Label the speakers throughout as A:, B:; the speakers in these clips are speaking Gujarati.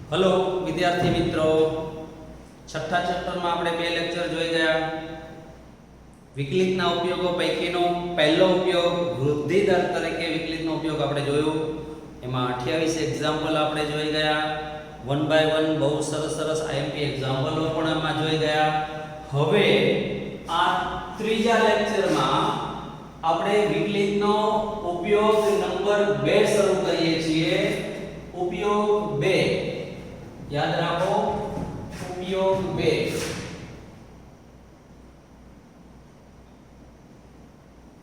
A: हेलो विद्यार्थी मित्रों, छठा चैप्टर में આપણે બે લેક્ચર જોઈ ગયા। વિકલિતના ઉપયોગો પૈકીનો પહેલો ઉપયોગ વૃદ્ધિ દર તરીકે વિકલિતનો ઉપયોગ આપણે જોયો। એમાં 28 એક્ઝામ્પલ આપણે જોઈ ગયા। વન બાય વન બહુ સરસ સરસ આઈએમપી એક્ઝામ્પલો પણ આમાં જોઈ ગયા। હવે આ ત્રીજા લેક્ચરમાં આપણે વિકલિતનો ઉપયોગ નંબર 2 શરૂ કરીએ છીએ। उपयोग 2 याद रखो, उपयोग 2।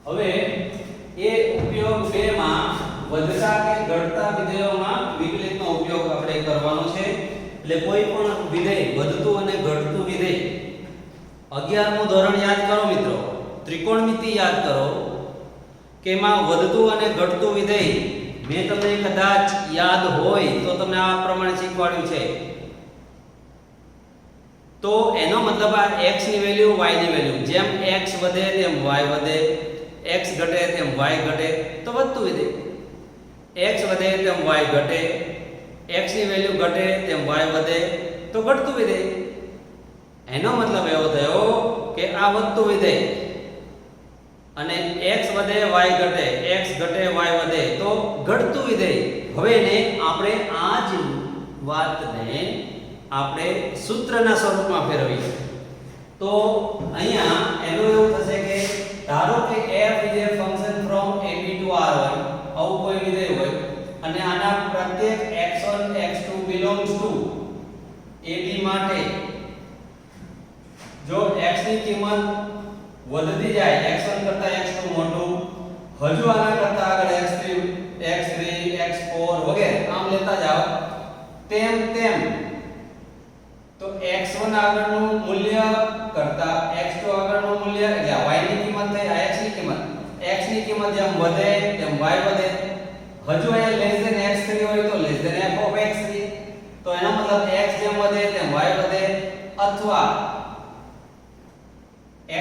A: હવે એ उपयोग 2 માં વધતા કે ઘટતા વિધેયોમાં વિકલિતનો ઉપયોગ આપણે કરવાનો છે। એટલે કોઈ પણ વિધેય વધતું અને ઘટતું વિધેય 11મું ધોરણ યાદ કરો મિત્રો, ત્રિકોણમિતિ યાદ કરો કે એમાં વધતું અને ઘટતું વિધેય मैं तमने कदाच याद होय तो तमने आ प्रमाणे शीखवाड्યું છે। तो एनो मतलब आ x ની વેલ્યુ y ની વેલ્યુ જેમ x વધે તેમ y વધે, x ઘટે તેમ y ઘટે, તો વધતું વિધેય x વધે તેમ y ઘટે, x ની વેલ્યુ ઘટે તેમ y વધે, તો ઘટતું વિધેય। એનો મતલબ એવો થયો કે આ વધતું વિધેય અને x વધે y ઘટે, x ઘટે y વધે, તો ઘટતું વિધેય। હવે ને આપણે આ જ વાતને આપણે સૂત્રના સ્વરૂપમાં ફેરવીએ તો અહીંયા એનો એવું થશે કે ધારો કે f is a function from ab to r1 આવું કોઈ વિધેય હોય અને આના પ્રત્યેક x1 x2 belongs to ab માટે જો x ની કિંમત વધતી જાય x1 કરતા x2 મોટું, હજુ આના કરતા આગળ x3 x4 વગેરે આમ લેતા જાઓ તેમ તેમ તો x1 આગળનું મૂલ્ય કરતા x2 આગળનું મૂલ્ય એટલે y ની કિંમત થઈ આ x ની કિંમત જેમ વધે તેમ y વધે, હજુ અહીંયા લેસ ધેન x3 હોય તો less than f of x3, તો એનો મતલબ x જેમ વધે તેમ y વધે, અથવા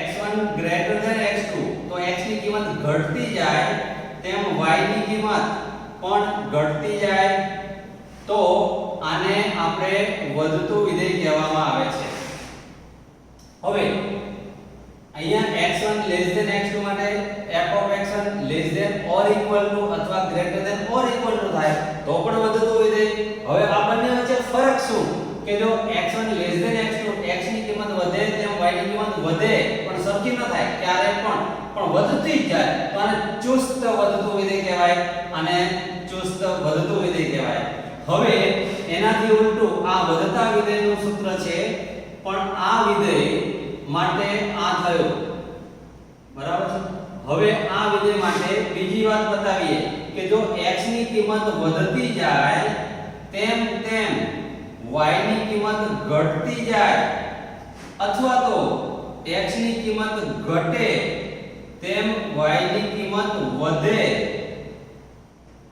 A: x1 greater than x2 તો x ની કિંમત ઘટતી જાય તેમ y ની કિંમત પણ ઘટતી જાય, તો આને આપણે વધતું વિધેય કહેવામાં આવે છે। હવે અહીંયા x1 less than x2 માટે f of x1 less than or equal to અથવા greater than or equal to થાય તો પણ વધતું વિધેય। હવે આ બંને વચ્ચે ફરક શું કે જો x1 less than x2 x ની કિંમત વધે તેમ y ની કિંમત વધે પણ સરખી ન થાય ક્યારે પણ વધતી જ જાય તો આને ચુસ્ત વધતું વિધેય કહેવાય, આને ચુસ્ત વધતું વિધેય કહેવાય। હવે એનાથી ઉલટું આ વધતા વિધેયનું સૂત્ર છે પણ આ વિધેય માટે આ થયું બરાબર છે। હવે આ વિધેય માટે બીજી વાત બતાવીએ કે જો x ની કિંમત વધતી જાય તેમ તેમ y ની કિંમત ઘટતી જાય અથવા તો x ની કિંમત ઘટે તેમ y ની કિંમત વધે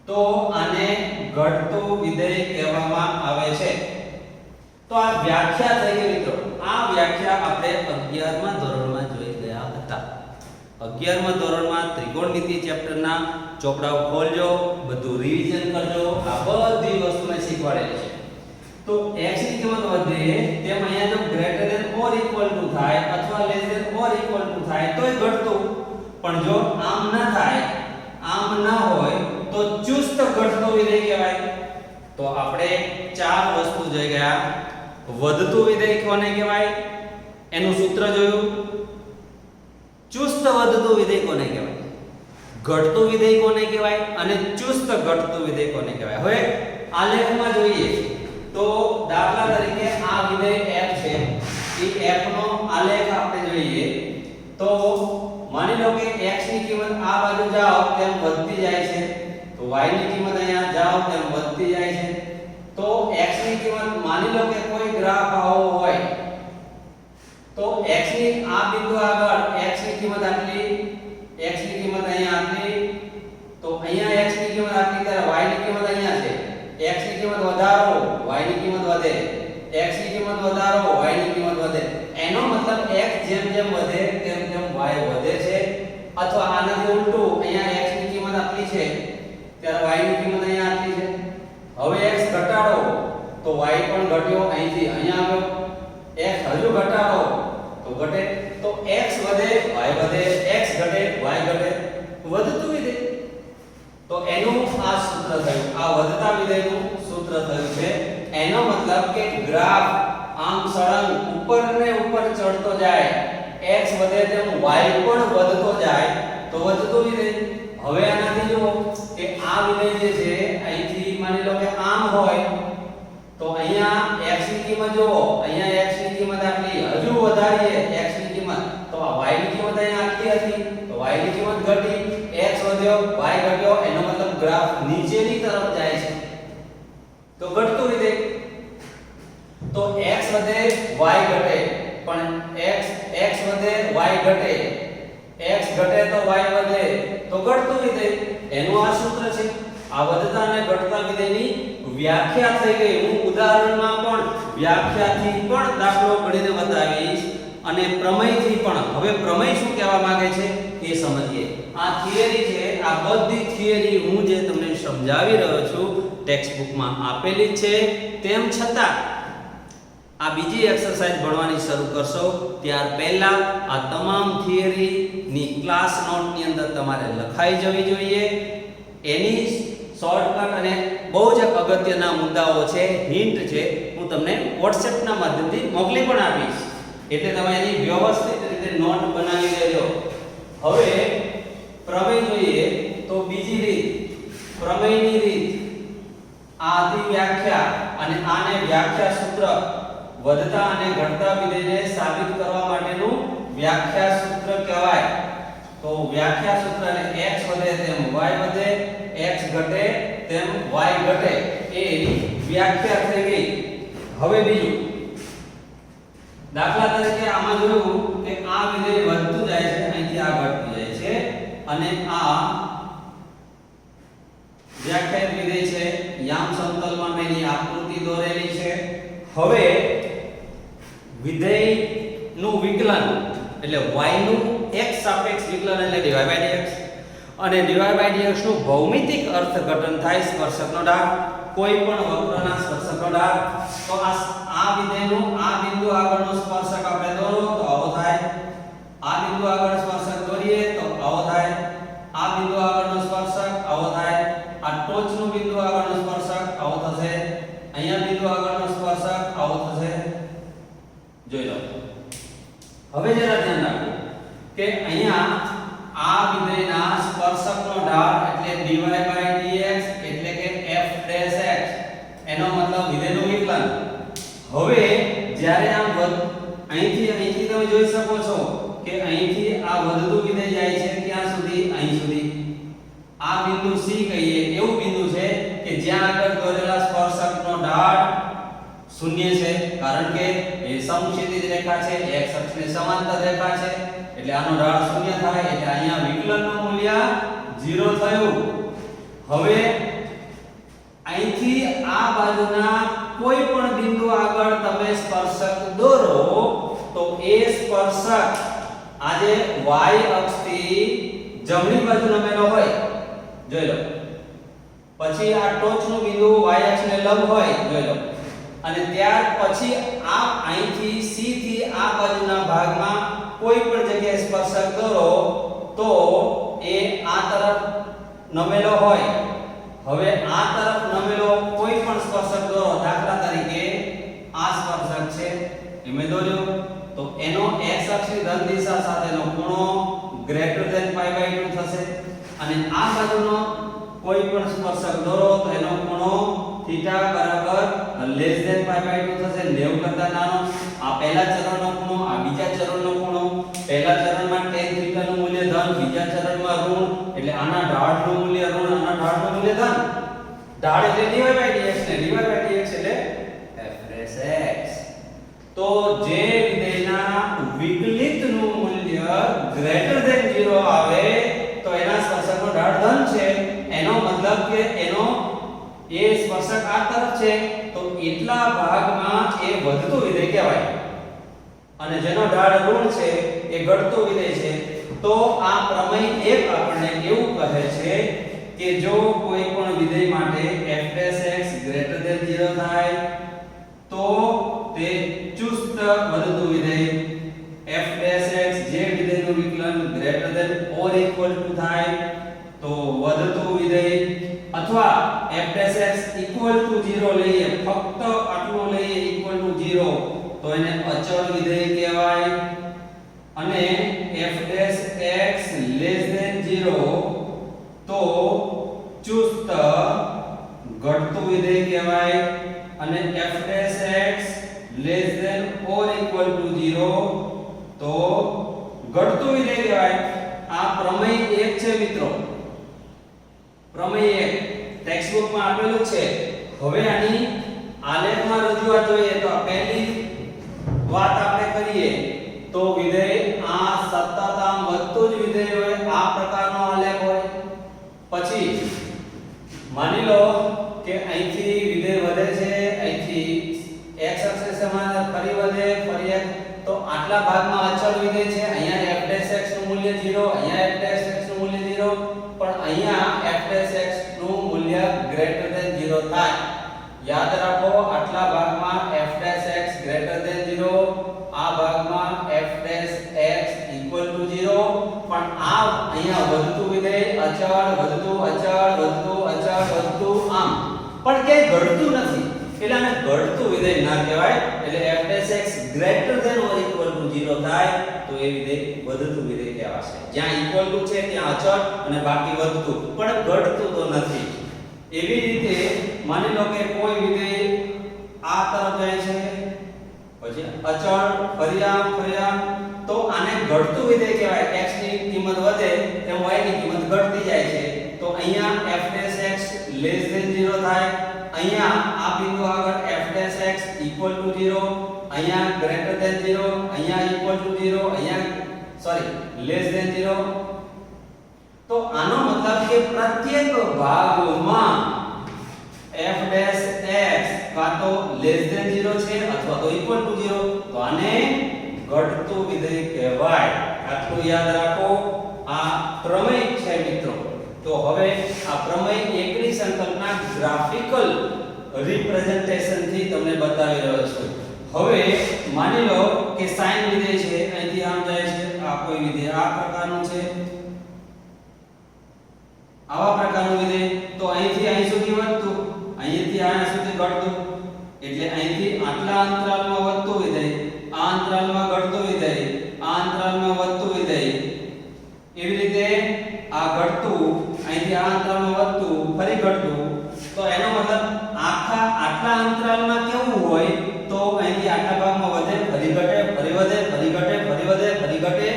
A: તો આને ઘટતું વિધેય કહેવામાં આવે છે। તો આ વ્યાખ્યા થઈ ગઈ મિત્રો। આ વ્યાખ્યા આપણે 11મા ધોરણમાં જોઈ ગયા હતા। 11મા ધોરણમાં ત્રિકોણમિતિ ચેપ્ટરના ચોપડાઓ ખોલજો, બધું રિવિઝન કરજો, આ બધી વસ્તુને શીખવાડેલી છે। તો x ની કિંમત વધે તેમ અહીંયા જો greater than or equal to થાય અથવા less than or equal to થાય તોય ઘટતું, પણ જો આમ ના થાય, આમ ના હોય તો ચુસ્ત ઘટતું વિધેય કહેવાય। તો આપણે ચાર વસ્તુ જોઈ ગયા। વધતું વિધેય કોને કહેવાય એનું સૂત્ર જોયું, ચુસ્ત વધતું વિધેય કોને કહેવાય, ઘટતું વિધેય કોને કહેવાય અને ચુસ્ત ઘટતું વિધેય કોને કહેવાય। હવે આલેખમાં જોઈએ તો દાખલા તરીકે આ વિધેય f છે, એ f નો આલેખ આપણે જોઈએ તો માની લો કે x ની કિંમત આ બાજુ જાઓ તેમ વધતી જાય છે, તો y ની કિંમત અહીંયા જાઓ તેમ વધતી જાય છે। તો x ની કિંમત માની લો કે કોઈ ગ્રાફ આવો હોય તો x ની આ બિંદુ આગળ x ની કિંમત આટલી, x ની કિંમત અહીંયા આટલી, તો અહીંયા x ની કિંમત આટલી ત્યારે y ની કિંમત અહીંયા છે, x ની કિંમત વધારો y ની કિંમત વધે, x ની કિંમત વધારો y ની કિંમત વધે। એનો મતલબ x જેમ જેમ વધે તેમ તેમ y વધે છે, અથવા આનાથી ઉલટું અહીંયા x ની કિંમત આટલી છે ત્યારે y ની કિંમત અહીંયા આટલી છે। હવે x ઘટાડો તો y પણ ઘટ્યો, અહીંથી અહીંયા આવ્યો, x હજુ ઘટાડો તો ઘટે, તો x વધે y વધે, x ઘટે y ઘટે, વધતું વિધેય. તો એનું આ સૂત્ર થયું, આ વધતા વિધેયનું સૂત્ર થયું છે. એનો મતલબ કે ગ્રાફ આમ સળંગ ઉપર ને ઉપર ચડતો જાય, x વધે તેમ y પણ વધતો જાય તો વધતું વિધેય. હવે આનાથી જુઓ કે આ વિધેય જે છે અહીંથી માની લો કે આમ હોય તો અહીંયા x ની કિંમત જુઓ, અહીંયા x ની કિંમત આટલી, હજુ વધારીએ x ની કિંમત તો આ y ની કિંમત અહીંયા આટલી હતી તો y ની કિંમત ઘટી, x વધ્યો y ઘટ્યો, એનો મતલબ ગ્રાફ નીચેની તરફ જાય છે તો ઘટતું વિધેય. તો x વધે y ઘટે, પણ x વધે y ઘટે, x ઘટે તો y વધે તો ઘટતું વિધેય. એનું આ સૂત્ર છે. આ વધતા અને ઘટતા વિધેયની વ્યાખ્યા થઈ ગઈ. હું ઉદાહરણમાં પણ વ્યાખ્યાથી પણ દાખલો ગણીને બતાવીશ અને પ્રમેયથી પણ. હવે પ્રમેય શું કહેવા માંગે છે એ સમજીએ. આ થિયરી છે, આ બધી થિયરી હું જે તમને સમજાવી રહ્યો છું ટેક્સ્ટ બુકમાં આપેલી છે. તેમ છતાં આ બીજી એક્સરસાઇઝ ભણવાની શરૂ કરશો ત્યાર પહેલા આ તમામ થિયરીની ક્લાસ નોટની અંદર તમારે લખાઈ જવી જોઈએ. એની શોર્ટકટ અને બહુ જ અગત્યના મુદ્દાઓ છે, હિન્ટ છે, હું તમને WhatsApp ના માધ્યમથી મોકલી પણ આપીશ, એટલે તમે એની વ્યવસ્થિત રીતે નોટ બનાવી લેજો. હવે પ્રમેય જોઈએ તો બીજી રીત, પ્રમેયની રીત, આની વ્યાખ્યા અને આને વ્યાખ્યા સૂત્ર, વધતા અને ઘટતા વિધેયને સાબિત કરવા માટેનું વ્યાખ્યા સૂત્ર કહેવાય. તો વ્યાખ્યા સૂત્રને x વધે તેમ y વધે, x ઘટે તેમ y ઘટે, એ વ્યાખ્યા થઈ ગઈ. હવે બીજું દાખલા તરીકે આમાં જોયું કે આ વિધેય વધતું જાય છે, અહીંથી આ ઘટતું જાય છે અને આ વ્યાખ્યાયિત વિધેય છે. યામ સમતલમાં મેં એની આકૃતિ દોરેલી છે. હવે વિધેય નું વિકલન એટલે y નું x સાપેક્ષ વિકલન એટલે dy by dx અને dy by dx નું ભૌમિતિક અર્થઘટન થાય સ્પર્શકનો ઢાળ, કોઈ પણ વક્રના સ્પર્શકનો ઢાળ. તો આ વિધેયનું આ બિંદુ આગળનો સ્પર્શક આપણે દોરો તો આવો થાય, આ બિંદુ આગળ સ્પર્શક દોરીએ તો આવો થાય, આ બિંદુ આગળનો સ્પર્શક આવો થાય, આ ટોચનું બિંદુ આગળનો સ્પર્શક આવો થશે, અહીંયા બિંદુ આગળનો સ્પર્શક આવો થશે. જોઈ લો. હવે જરા ધ્યાન રાખો કે અહીંયા આ વિધેયના સ્પર્શકનો ઢાળ એટલે dy by dx એટલે કે f dash x, એનો મતલબ વિધેયનું વિકલન. હવે જ્યારે આમ અહીંથી તમે જોઈ શકો છો કે અહીંથી આ વધતું વિધેય જાય છે ક્યાં સુધી, અહીં સુધી. આ બિંદુ C કહીએ એવું બિંદુ છે કે જ્યાં આગળ દોરેલા સ્પર્શકનો ઢાળ શૂન્ય છે, કારણ કે એ સમક્ષિતિજ રેખા છે, x અક્ષને સમાંતર રેખા છે, એટલે આનો ઢાળ શૂન્ય થાય, એટલે અહીંયા વિકલનનું મૂલ્ય 0 થયું. હવે અહીંથી આ બાજુના કોઈ પણ બિંદુ આગળ તમે સ્પર્શક દોરો તો એ સ્પર્શક આજે y અક્ષથી જમણી બાજુ નમેલો હોય, જોઈ લો. પછી આ ટોચનું બિંદુ y અક્ષને લંબ હોય, જોઈ લો. અને ત્યાર પછી આ અહીંથી C થી આ બાજુના ભાગમાં કોઈ પણ જગ્યાએ સ્પર્શક દોરો તો એ આ તરફ નમેલો હોય. હવે આ તરફ નમેલો કોઈ પણ સ્પર્શક દોરો, દાખલા તરીકે આ સ્પર્શક છે એ મેં દોર્યો તો એનો x અક્ષની ધન દિશા સાથેનો ખૂણો >π/2 થશે અને આ બાજુનો કોઈ પણ સ્પર્શક દોરો તો એનો ખૂણો θ > π/2 થશે, 90 કરતા નાનો. આ પહેલા ચરણનો ખૂણો, આ બીજા ચરણનો ખૂણો. પહેલા ચરણમાં tan θ નું મૂલ્ય ધન, બીજા ચરણમાં ઋણ, એટલે આના ઢાળનું મૂલ્ય ઋણ, આના ઢાળનું મૂલ્ય ધન. ઢાળ એટલે dy by dx ને dy by dx એટલે f dash x. તો જે વિધેયના વિકલિતનું મૂલ્ય >0 આવે તો એના સ્પર્શકનો ઢાળ ધન છે. એનો મતલબ કે એનો એ સ્પર્શક આ તરફ છે તો એટલા ભાગમાં એ વધતું વિધેય કહેવાય અને જેનો ઢાળ ઋણ છે એ ઘટતું વિધેય છે. તો આ પ્રમેય એક આપણને એવું કહે છે કે જો કોઈ પણ વિધેય માટે f dash x > 0 થાય તો તે ચુસ્ત વધતું વિધેય f' જે વિધેયનું વિકલન greater than or equal to થાય તો વધતું વિધેય, અથવા f' ઇક્વલ ટુ 0 લઈએ, ફક્ત આટલું લઈએ ઇક્વલ ટુ 0 તો એને અચળ વિધેય કહેવાય, અને f' લેસ ધેન 0 તો ચુસ્ત ઘટતું વિધેય કહેવાય, અને f' less than or equal to 0 તો ઘટતું વિધેય કહેવાય. આ પ્રમેય 1 છે મિત્રો, પ્રમેય 1 ટેક્સ્ટ બુક માં આપેલું છે. હવે આની આલેખમાં રજૂઆત જોઈએ તો પહેલી વાત આપણે કરીએ તો વિધેય આ સતત આમ વધતું જ વિધેય હોય, આ પ્રકારનો આલેખ હોય. પછી માની લો કે અહીંથી વિધેય વધે છે, અહીંથી x અક્ષ સમાન ફરી વધે, ફરી એક, તો આટલા ભાગમાં અચળ વિધેય છે. અહીંયા f' નું મૂલ્ય 0, અહીંયા f' નું મૂલ્ય 0, પણ અહીંયા f' નું મૂલ્ય ગ્રેટર ધેન 0 થાય. યાદ રાખો, આટલા ભાગમાં f' ગ્રેટર ધેન 0, આ ભાગમાં f' ઇક્વલ ટુ 0, પણ આ અહીંયા વધતું વિધેય અચળ, વધતું અચળ, વધતું અચળ, વધતું આમ, પણ કે ઘટતું નથી, એટલે આને ઘટતું વિધેય ના કહેવાય. એટલે f' greater than or equal to 0 થાય તો એ વિધેય વધતું વિધેય કહેવાશે. જ્યાં ઇક્વલ ટુ છે ત્યાં અચળ અને બાકી વધતું, પણ ઘટતું તો નથી. એવી રીતે માની લો કે કોઈ વિધેય આ તરફ જાય છે, પછી અચળ, ફરી આમ, તો આને ઘટતું વિધેય કહેવાય. x ની કિંમત વધે તેમ y ની કિંમત ઘટતી જાય છે, તો અહીંયા f' લેસ ધેન 0 થાય. અહીંયા આ બિંદુ આગળ f' ઇક્વલ ટુ 0, અહીંયા ગ્રેટર ધેન 0, અહીંયા ઇક્વલ ટુ 0, અહીંયા લેસ ધેન 0. તો આનો મતલબ કે પ્રત્યેક ભાગમાં f' કાં તો લેસ ધેન 0 છે અથવા તો ઇક્વલ ટુ 0, તો આને ઘટતું વિધેય કહેવાય. આટલું યાદ રાખો. આ પ્રમેય છે મિત્રો. તો હવે આ પ્રમેય 1 ની સંકલ્પના ગ્રાફિકલ રિપ્રેઝન્ટેશન થી તમને બતાવી રહ્યો છું. હવે માની લો કે sin વિધેય છે, અહીંથી આમ જાય છે, આ કોઈ વિધેય આ પ્રકારનું છે, આવા પ્રકારનું વિધેય, તો અહીંથી અહીં સુધી વધતું, અહીંથી અહીંયા સુધી ઘટતું, એટલે અહીંથી આટલા અંતરાલમાં વધતું વિધેય, આ અંતરાલમાં ઘટતું વિધેય, આ અંતરાલમાં વધતું વિધેય, એવી રીતે આ ઘટતું, અહીંથી આ અંતરાલમાં વધતું, ફરી ઘટતું. તો એનો મતલબ આટલા અંતરાલમાં કેવું હોય તો અહીંથી આટલા ભાગમાં વધે, ફરી ઘટે, ફરી વધે, ફરી ઘટે, ફરી વધે, ફરી ઘટે.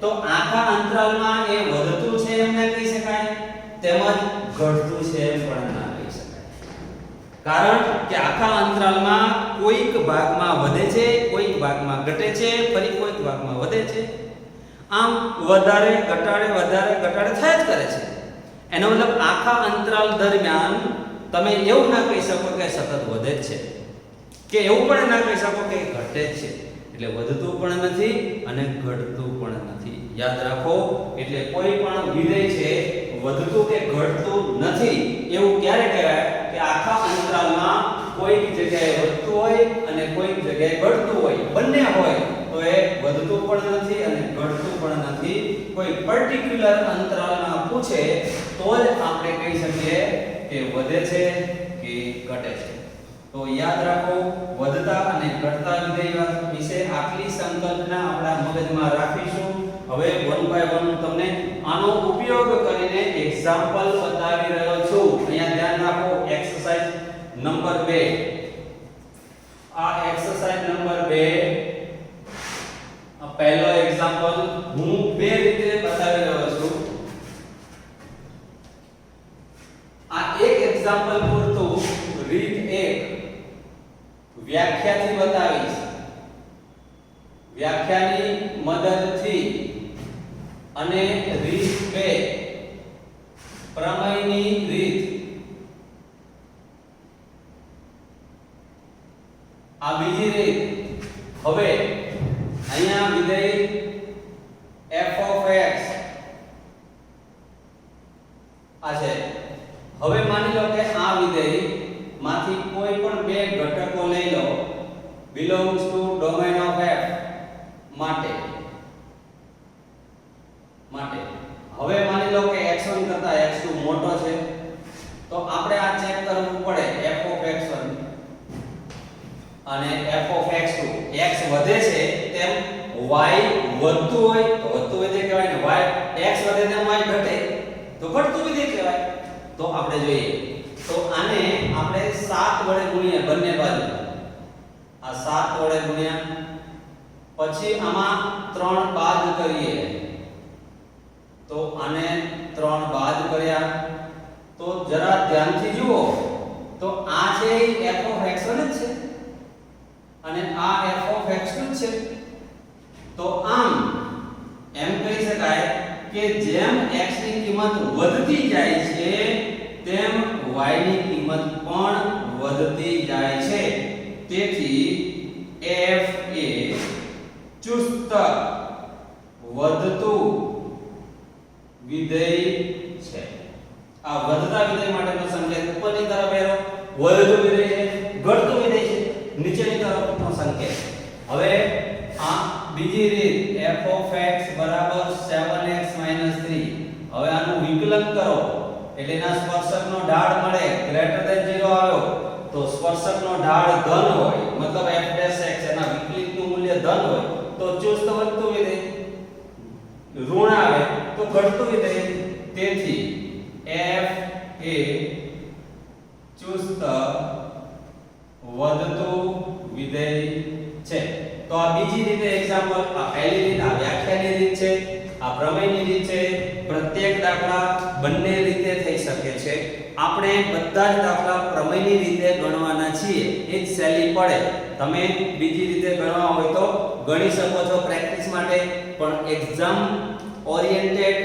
A: તો આખા અંતરાલમાં એ વધતું છે એમ ના કહી શકાય, તેમજ ઘટતું છે એમ પણ ના કહી શકાય. કારણ કે આખા અંતરાલમાં કોઈક ભાગમાં વધે છે, કોઈક ભાગમાં ઘટે છે, ફરી કોઈક ભાગમાં વધે છે. આમ વધારે ઘટાડે થયા જ કરે છે. એનો મતલબ આખા અંતરાલ દરમિયાન તમે એવું ના કહી શકો કે સતત વધે જ છે, કે એવું પણ ના કહી શકો કે ઘટે જ છે. એટલે વધતું પણ નથી અને ઘટતું પણ નથી. યાદ રાખો. એટલે કોઈ પણ વિધેય છે વધતું કે ઘટતું નથી એવું ક્યારે કહેવાય કે આખા અંતરાલમાં કોઈક જગ્યાએ વધતું હોય અને કોઈક જગ્યાએ ઘટતું હોય, બંને હોય તો એ વધતું પણ નથી અને ઘટતું પણ નથી. કોઈ પર્ટિક્યુલર અંતરાલમાં પૂછે તો જ આપણે કહી શકીએ કે વધે છે કે ઘટે છે. તો યાદ રાખો, વધતા અને ઘટતા વિધેય વિશે આટલી સંકલ્પના આપણા મગજમાં રાખીશું. હવે 1 બાય 1 તમને આનો ઉપયોગ કરીને એક્ઝામ્પલ બતાવી રહ્યો છું. અહીંયા ધ્યાન રાખો. Exercise number 2. આ એક્સરસાઇઝ નંબર 2 પહેલો એક્ઝામ્પલ હું બે રીતે બતાવી રહ્યો છું. આ એક એક્ઝામ્પલ પૂરતું રીત 1 વ્યાખ્યાથી બતાવીશ. વ્યાખ્યાની મદદથી અને રીત 2 પ્રમેયની રીત. આ બીજી રીત. હવે અહીંયા વિધેય f of x આ છે. હવે માની લો કે આ વિધેય માંથી કોઈ પણ બે ઘટકો લઈ લો belongs to domain of f માટે હવે માની લો કે x1 કરતા x2 મોટો છે તો આપણે આ ચેક કરવું પડે f of x1 અને f of x2 x વધે છે તેમ y વધતું હોય તો વધતું વિધેય કહેવાય ને y x વધે તેમ y ઘટે તો ઘટતું વિધેય કહેવાય તો આપણે જોઈએ તો આને આપણે 7 વડે ગુણ્યા બંને બાજુ આ 7 વડે ગુણ્યા પછી આમાં 3 બાદ કરીએ તો આને 3 બાદ કર્યા તો જરા ધ્યાનથી જુઓ તો આ છે f of x1 જ છે અને આ f of x2 છે તો આમ એમ કહી શકાય કે જેમ x ની કિંમત વધતી જાય છે તેમ y ની કિંમત પણ વધતી જાય છે તેથી f એ ચુસ્ત વધતું વિધેય છે આ વધતા વિધેય માટેનો સંકેત ઉપરની તરફ એરો વધતું વિધેય છે ઘટતું વિધેય છે નીચેની તરફનો સંકેત હવે આ બીજી રીત f of x 7x 3 હવે આનું વિકલન કરો એટલે એના સ્પર્શકનો ઢાળ મળે ગ્રેટર ધેન 0 આવ્યો તો સ્પર્શકનો ઢાળ ધન હોય મતલબ f' એના વિકલિતનું મૂલ્ય ધન હોય તો ચુસ્ત વધતું વિધેય ઋણ આવે તો ઘટતું વિધેય તેથી f એ ચુસ્ત વધતું વિધેય છે તો આ બીજી રીતે એક્ઝામ્પલ આ પહેલી રીત આ વ્યાખ્યાની રીત છે આ પ્રમેયની રીત છે પ્રત્યેક દાખલા બંને રીતે થઈ શકે છે આપણે બધા જ દાખલા પ્રમેયની રીતે ગણવાના છીએ એ જ સહેલી પડે તમે બીજી રીતે ગણવા હોય તો ગણી શકો છો પ્રેક્ટિસ માટે પણ એક્ઝામ ઓરિએન્ટેડ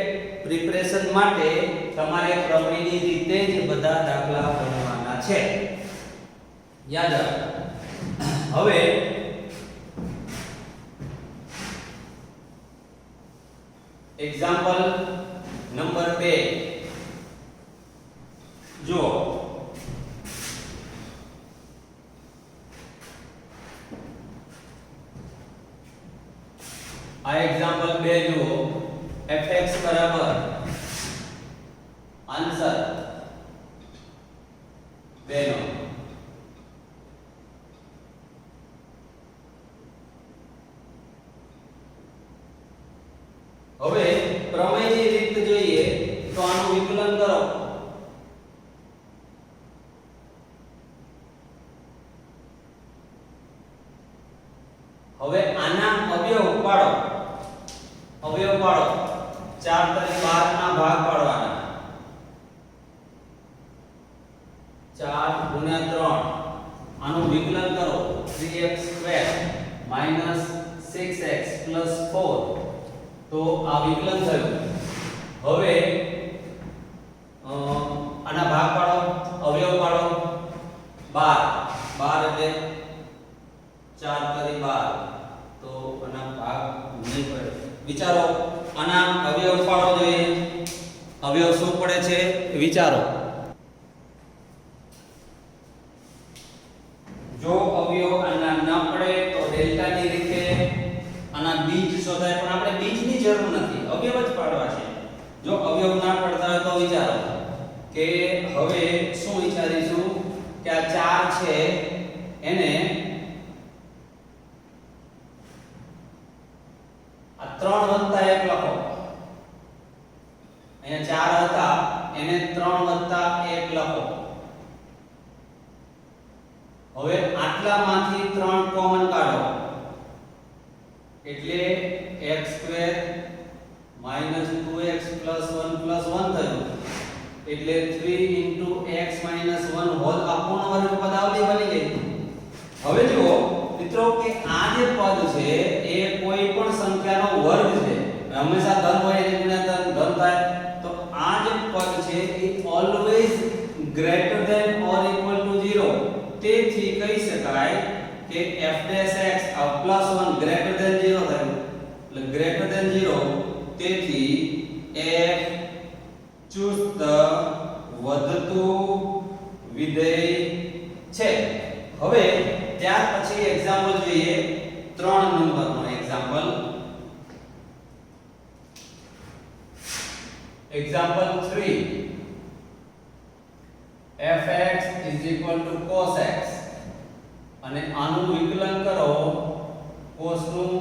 A: પ્રિપરેશન માટે તમારે પ્રમેયની રીતે જ બધા દાખલા ગણવાના છે યાદ રાખો હવે એક્ઝામ્પલ નંબર 2 જો આ એક્ઝામ્પલ 2 જુઓ fx બરાબર આન્સર 2 નો હવે પ્રમેયની રીત જોઈએ તો આનું વિકલન કરો હવે આના અવયવ પાડો 4 તરી 12 ના ભાગ પાડવાના 4 ગુણ્યા 3 આનું વિકલન કરો 3x² 6x 4 તો આ વિકલન થયું હવે આના ભાગ પાડો અવયવ પાડો 12 એટલે 4 તરી 12 તો આના ભાગ નહીં પડે વિચારો આના અવયવ પાડો જોઈએ અવયવ શું પડે છે વિચારો જો અવયવ આના ન પડે તો ડેલ્ટા ની રીતે આના બીજ શોધાય પણ આપણે બીજની જરૂર નથી અવયવ જ પાડવા છે જો અવયવ ના પડતા હોય તો વિચારો કે હવે શું વિચારીશું કે આ 4 છે એને આ 3 વત્તા 1 લખો અહીંયા 4 હતા એને 3 વત્તા 1 લખો હવે આટલામાંથી 3 કોમન કાઢો એટલે x² - 2x + 1 + 1 થયું એટલે 3 * x - 1 હોલ અપૂર્ણ વર્ગ પદાવલી બની ગઈ હવે જુઓ મિત્રો કે આ જે પદ છે એ કોઈ પણ સંખ્યાનો વર્ગ છે હંમેશા ધન હોય એટલે ગુણ્યા ધન થાય તો આ જે પદ છે એ always greater than or equal to 0 તેથી કહી શકાય કે f' +1 ગ્રેટર ધેન 0 થયું એટલે ગ્રેટર ધેન 0 તેથી f ચુસ્ત વધતું વિધેય છે હવે ત્યાર પછી એક્ઝામ્પલ જોઈએ 3 નંબરનો example. Example 3 fx = cos x અને આનું વિકલન કરો cos નું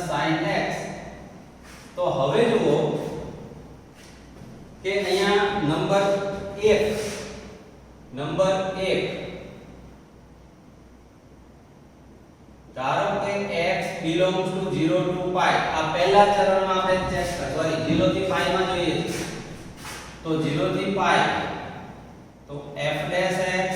A: sin x. તો હવે જુઓ કે અહીંયા નંબર 1 ધારો કે x belongs to 0 to pi. આ પહેલા ચરણમાં આપણે ચેક સોરી 0 થી pi માં જોઈએ તો 0 થી pi તો f dash x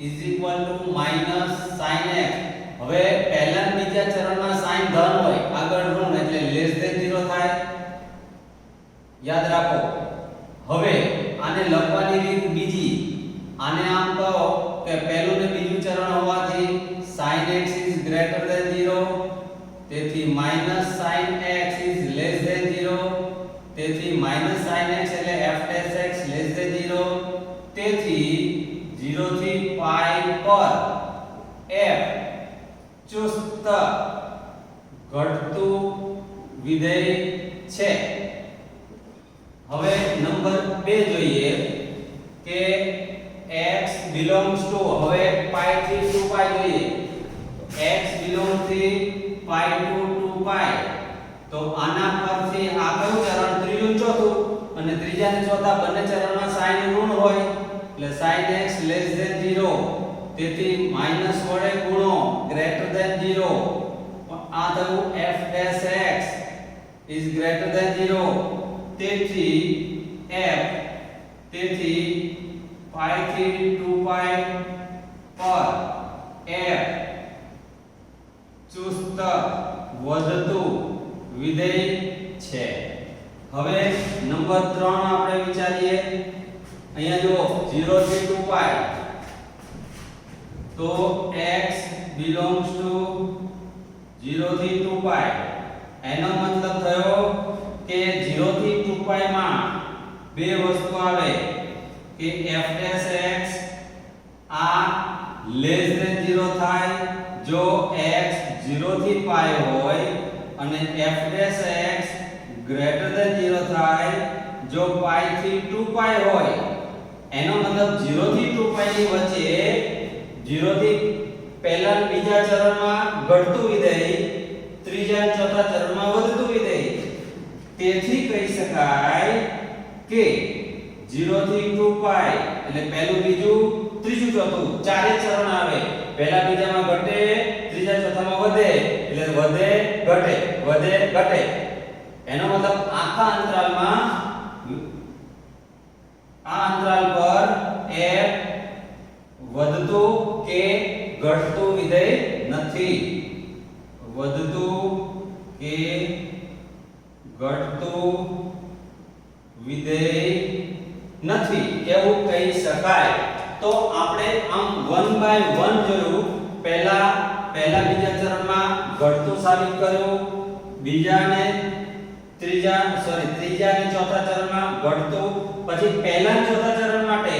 A: is equal to minus sin x. હવે પહેલા બીજા ચરણમાં sin ધન હોય આગળ ઋણ એટલે લેસ ધેન 0 થાય. યાદ રાખો. હવે આને લખવાની રીત બીજી. આને આમ કહો કે પહેલું ને બીજું ચરણ હોવાથી sin x is greater than 0, તેથી minus sin x is less than 0, તેથી minus sin x એટલે f dash x less than 0, તેથી 0 થી pi પર f ચુસ્ત ઘટતું વિધેય છે. હવે નંબર 2 જોઈએ કે x belongs to હવે pi થી 2 pi જોઈએ. x belongs થી pi to 2 pi તો આના પરથી આ કયું ચરણ ત્રીજું ચોથું અને ત્રીજા અને ચોથા બંને ચરણમાં sin ઋણ હોય એટલે sin x less than 0, તેથી માઈનસ વડે ગુણો greater than 0. આ થયું f dash x is greater than 0, તેથી pi થી 2 pi પર f ચુસ્ત વધતું વિધેય છે. હવે નંબર 3 આપણે વિચારીએ. અહીંયા જો 0 થી 2 pi તો x belongs to 0 થી 2 pi. એનો મતલબ થયો કે 0 થી 2 pi માં બે વસ્તુ આવે કે f dash x આ less than 0 થાય જો x 0 થી pi હોય અને f dash x greater than 0 થાય જો pi થી 2 pi હોય. એનો મતલબ 0 થી 2 pi ની વચ્ચે 0 થી પહેલા બીજા ચરણમાં ઘટતું વિધેય, ત્રીજા અને ચોથા ચરણમાં વધતું વિધેય. તેથી કહી શકાય કે 0 થી 2 pi એટલે પહેલું બીજું ત્રીજું ચોથું ચારે ચરણ આવે. પહેલા બીજામાં ઘટે, ત્રીજા ચોથામાં વધે એટલે વધે ઘટે વધે ઘટે. એનો મતલબ આખા અંતરાલમાં આ અંતરાલ પર f વધતું કે ઘટતું વિધેય નથી. વધતું કે ઘટતું વિધેય નથી એવું કહી શકાય. તો આપણે આમ 1 by 1 જોયું. પહેલા બીજા ચરણમાં ઘટતું સાબિત કર્યું, ત્રીજા અને ચોથા ચરણમાં ઘટતું, પછી પહેલા અને ચોથા ચરણ માટે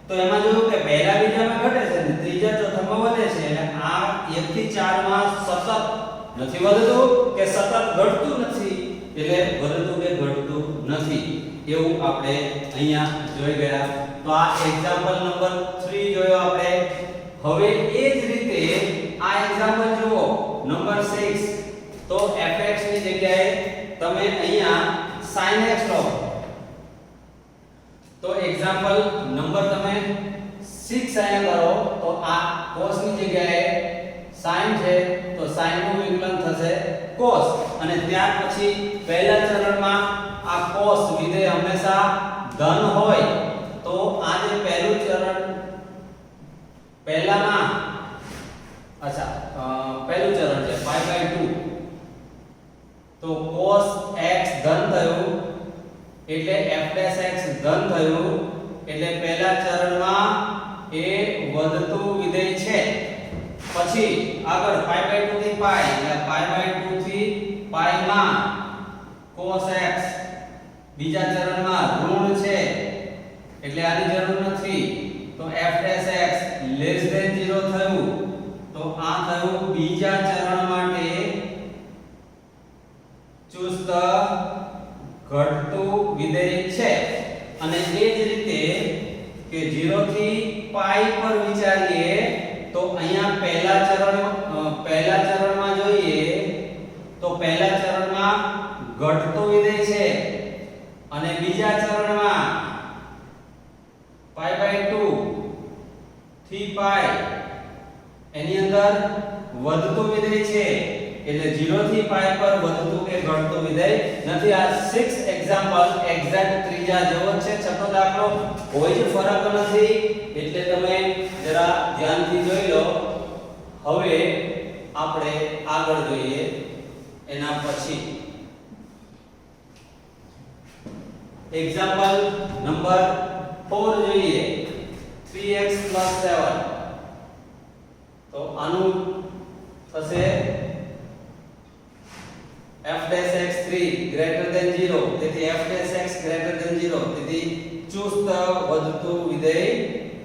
A: તો એમાં જોયું કે પહેલા બીજામાં ઘટે છે અને ત્રીજા ચોથામાં વધે છે. એટલે આ 1 થી 4 માં સતત નથી વધતું કે સતત ઘટતું નથી, એટલે વધતું કે ઘટતું નથી એવું આપણે અહીંયા જોઈ ગયા. તો આ એક્ઝામ્પલ નંબર 3 જોયો આપણે. હવે એ જ રીતે આ એક્ઝામ્પલ જુઓ નંબર 6. તો fx ની જગ્યાએ તમે અહીંયા sin x લો. તો એક્ઝામ્પલ નંબર તમે 6 અહીંયા કરો તો આ cos ની જગ્યાએ sin છે તો sin નું વિકલન થશે cos. અને ત્યાર પછી પહેલા ચરણમાં આ cos વિધેય હંમેશા ધન હોય તો આ જે પહેલું ચરણ પહેલામાં પહેલું ચરણ છે pi by 2 તો cos x ધન થયું એટલે f dash x ધન થયું એટલે પહેલા ચરણમાં એ વધતું વિધેય છે. પછી આગળ pi by 2 થી pi એટલે pi by 2 થી pi માં cos x બીજા ચરણમાં ઋણ છે એટલે આની જરૂર નથી તો f dash x less than 0 થયું અને એ જ રીતે કે 0 થી પાઈ પર વિચારીએ તો અહીંયા પહેલા ચરણમાં જોઈએ તો પહેલા ચરણમાં ઘટતો વિધેય છે અને બીજા ચરણમાં π/2 થી પાઈ એની અંદર વધતું વિધેય છે એટલે 0 થી પાઈ પર વધતું કે ઘટતું વિધેય નથી. આ 6 એક્ઝામ્પલ એક્ઝેક્ટ ત્રીજા જેવો છે. છઠ્ઠો દાખલો કોઈ જ ફરક નથી એટલે તમે જરા ધ્યાનથી જોઈ લો. હવે આપણે આગળ જોઈએ એના પછી એક્ઝામ્પલ નંબર 4 જોઈએ 3x + 7 તો આનું થશે f'(x3) > 0 તેથી f'(x) > 0 તેથી ચુસ્ત વધતું વિધેય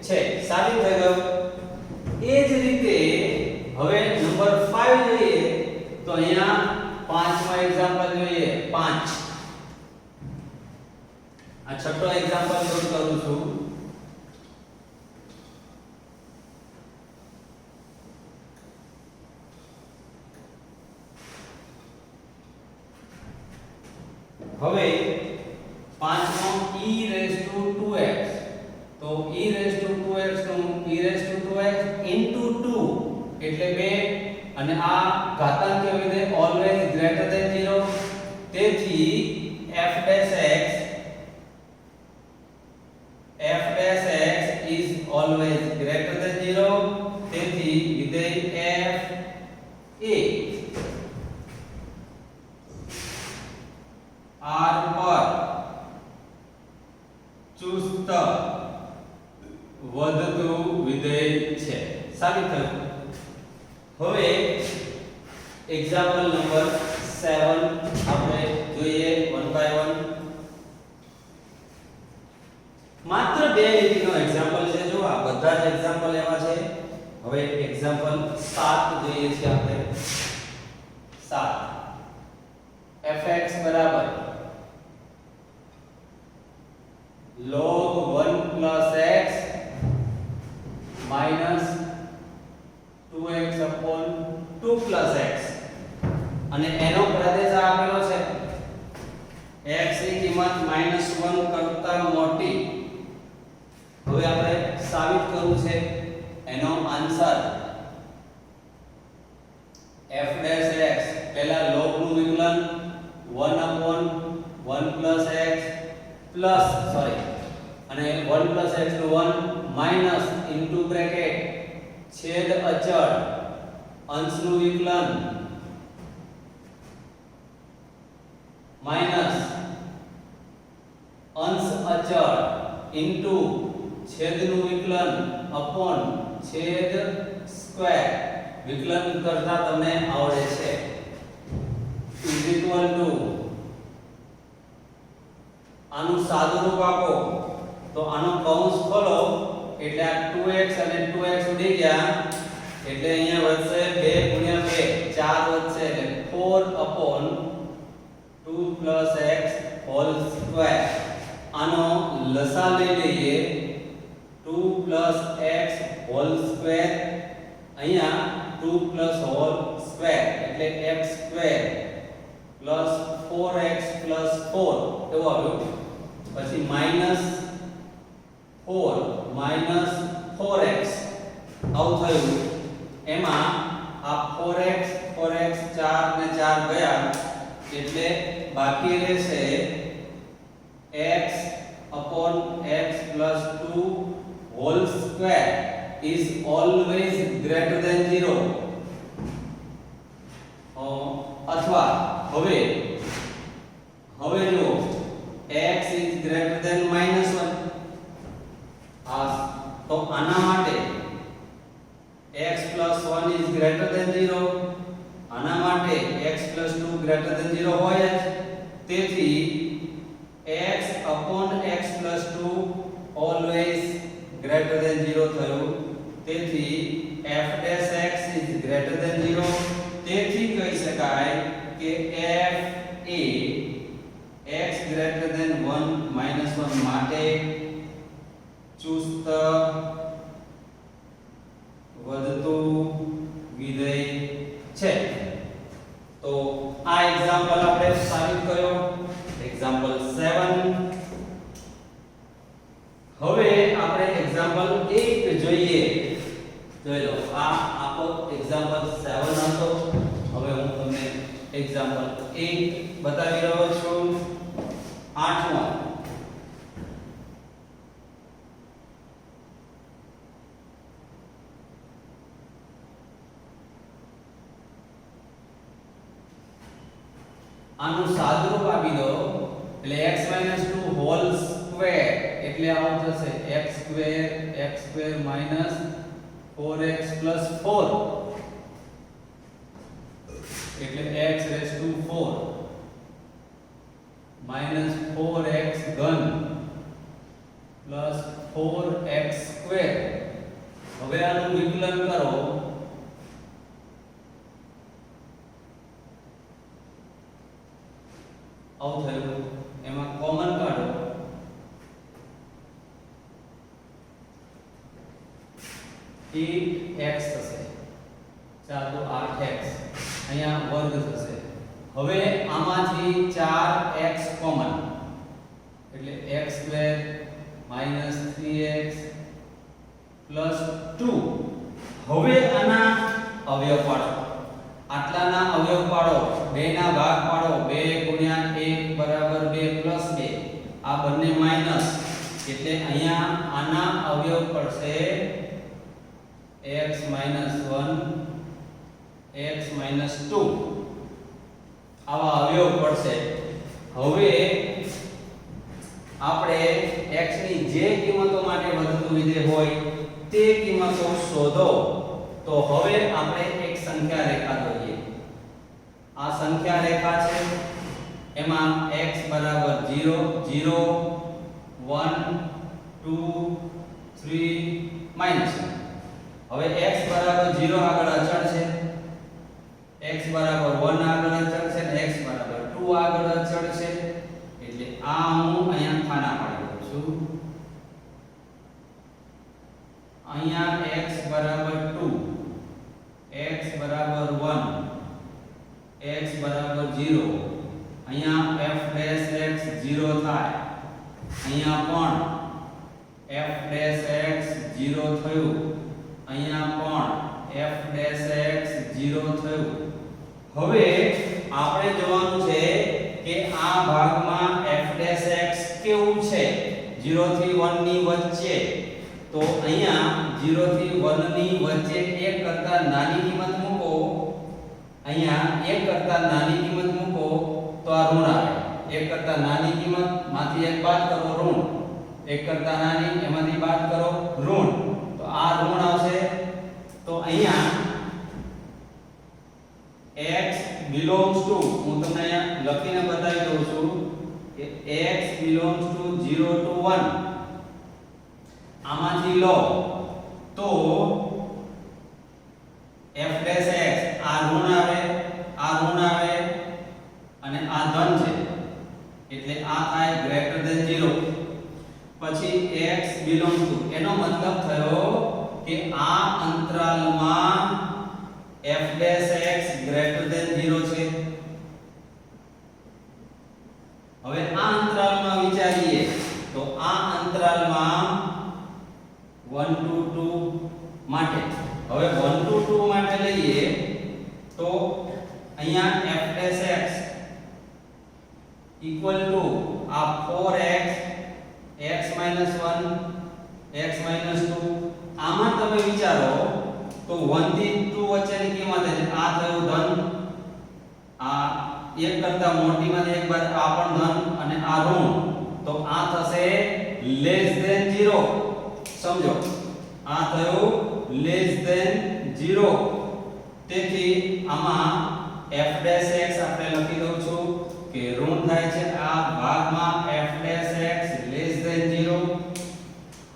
A: છે. સાબિત થઈ ગયું. એ જ રીતે હવે નંબર 5 જોઈએ તો અહીંયા પાંચમો એક્ઝામ્પલ જોઈએ 5. આ છઠ્ઠો એક્ઝામ્પલ નોટ કરું છું. હવે પાંચમો e⁻²x તો e⁻²x નું e⁻²x * 2 એટલે 2 અને આ ઘાતાંકીય વિધેય ઓલવેઝ ગ્રેટર ધેન 0 તેથી f'(x) is always greater than 0 તેથી વિધેય f a r પર ચુસ્ત વધતું વિધેય છે. સાબિત થયું. હવે એક્ઝામ્પલ નંબર 7 આપણે જોઈએ 1 બાય 1. માત્ર બે લીટીનો એક્ઝામ્પલ છે. જો આ બધા જ એક્ઝામ્પલ એવા છે. હવે એક્ઝામ્પલ 7 જોઈએ છે આપણે. 7 fx બરાબર log 1 + x minus 2x upon 2 plus x અને એનો પ્રદેશ આપેલો છે x ની કિંમત -1 કરતા મોટી. હવે આપણે સાબિત કરવું છે એનો આન્સર f'(x) પહેલા log નું વિકલન 1/1 plus x plus અને 1 plus x નું 1 minus into bracket છેદ અચળ અંશનું વિકલન minus અંશ અચળ into છેદનું વિકલન upon છેદ સ્ક્વેર વિકલન કરતા તમને આવડે છે is equal to આનું સાદું રૂપ આપો તો આનો કૌંસ ખોલો એટલે આ 2x અને 2x ઉડી ગયા એટલે અહીંયા વધશે 2 * 2 4 વધશે એટલે 4/2 + x હોલ સ્ક્વેર. આનો લસા લઈ લઈએ 2 + x હોલ સ્ક્વેર અહીંયા 2 + હોલ સ્ક્વેર એટલે x² + 4x + 4 એવું આવ્યું. પછી -4 - 4x આવું થયું. એમાં આ 4x 4 ને 4 ગયા એટલે બાકી રહેશે x/x + 2 whole square is always greater than 0 અથવા હવે જો x is greater than -1 તો આના માટે x + 1 is greater than 0 આના માટે x + 2 greater than 0 હોય જ. તેથી x/x + 2 always greater than 0 થયું. તેથી f'(x) is -1 માટે ચુસ્ત વધતું વિધેય છે. તો આ એક્ઝામ્પલ આપણે સાબિત કર્યો, એક્ઝામ્પલ 7. હવે આપણે એક્ઝામ્પલ 8 જોઈએ. જોઈ લો, આ આપણો એક્ઝામ્પલ 7 હતો. હવે હું તમને એક્ઝામ્પલ 8 બતાવી રહ્યો છું. 8મો. આનું સાદુરૂપ આપી દો એટલે x - 2 હોલ સ્ક્વેર એટલે આવું થશે x સ્ક્વેર -4x + 4 એટલે x * 4 -4x ઘન + 4x સ્ક્વેર. હવે આનું વિકલન કરો આવું થયું. એમાં કોમન કાઢો 8x થશે. 4 તો 8x, અહીંયા વર્ગ થશે. હવે આમાંથી 4x કોમન એટલે x સ્ક્વેર -3x + 2. હવે આના અવયવ પાડો, આટલાના અવયવ પાડો, 2 ના ભાગ પાડો. 2 * 1 = 2 + 2. આ બંને માઈનસ એટલે અહીંયા આના અવયવ પડશે x - 1 x - 2. આવા અવયવ પડશે. હવે આપણે x ની જે કિંમતો માટે વધતું વિધેય હોય તે કિંમતો શોધો. તો હવે આપણે એક સંખ્યા રેખા દોરીએ. આ સંખ્યા રેખા છે, એમાં x = 0 0 1 2 3 -1. હવે x = 0 આગળ અચળ છે, x = 1 આગળ અચળ છે અને x = 2 આગળ અચળ છે. એટલે આ હું અહીંયા ખાના પાડી દઉં છું. અહીંયા x = 2, x = 1, x = 0. અહીંયા f' 0 થાય. અહીંયા પણ f' 0 થયું. અહીંયા પણ f' 0 થયું. હવે આપણે જોવાનું છે કે આ ભાગમાં f' કેવું છે 0 થી 1 ની વચ્ચે. તો અહીંયા 0 થી 1 ની વચ્ચે 1 કરતા નાની કિંમત મૂકો. અહીંયા 1 કરતા નાની કિંમત મૂકો તો આ ઋણ આવે. 1 કરતા નાની કિંમત માંથી 1 બાદ કરો ઋણ. 1 કરતા નાની એમાંથી બાદ કરો ઋણ. તો આ ઋણ આવશે. તો અહીંયા x belongs to, હું તમને અહીંયા લખીને બતાવી દઉં છું કે x belongs to 0 to 1. આમાંથી લો તો f' આ ઋણ આવે, આ ઋણ આવે અને આ ધન છે એટલે આ થાય ગ્રેટર ધેન 0. પછી x belongs to એનો મતલબ થયો કે આ અંતરાલમાં f' ગ્રેટર ધેન 0 છે. હવે આ અંતરાલમાં વિચારીએ તો આ અંતરાલમાં 1 to 2 માટે, હવે 1 to 2 માટે લઈએ તો અહીંયા f' equal to આ 4x x - 1 x - 2. આમાં તમે વિચારો તો 1 થી 2 વચ્ચેની કિંમત એટલે આ થયું ધન, આ એક કરતા મોટીમાંથી એક બાદ આ પણ ધન અને આ ઋણ. તો આ થશે લેસ ધેન 0. સમજો, આ થયું લેસ ધેન 0. તેથી આમાં f' આપણે લખી દઉં છું કે ઋણ થાય છે આ ભાગમાં f' લેસ ધેન 0.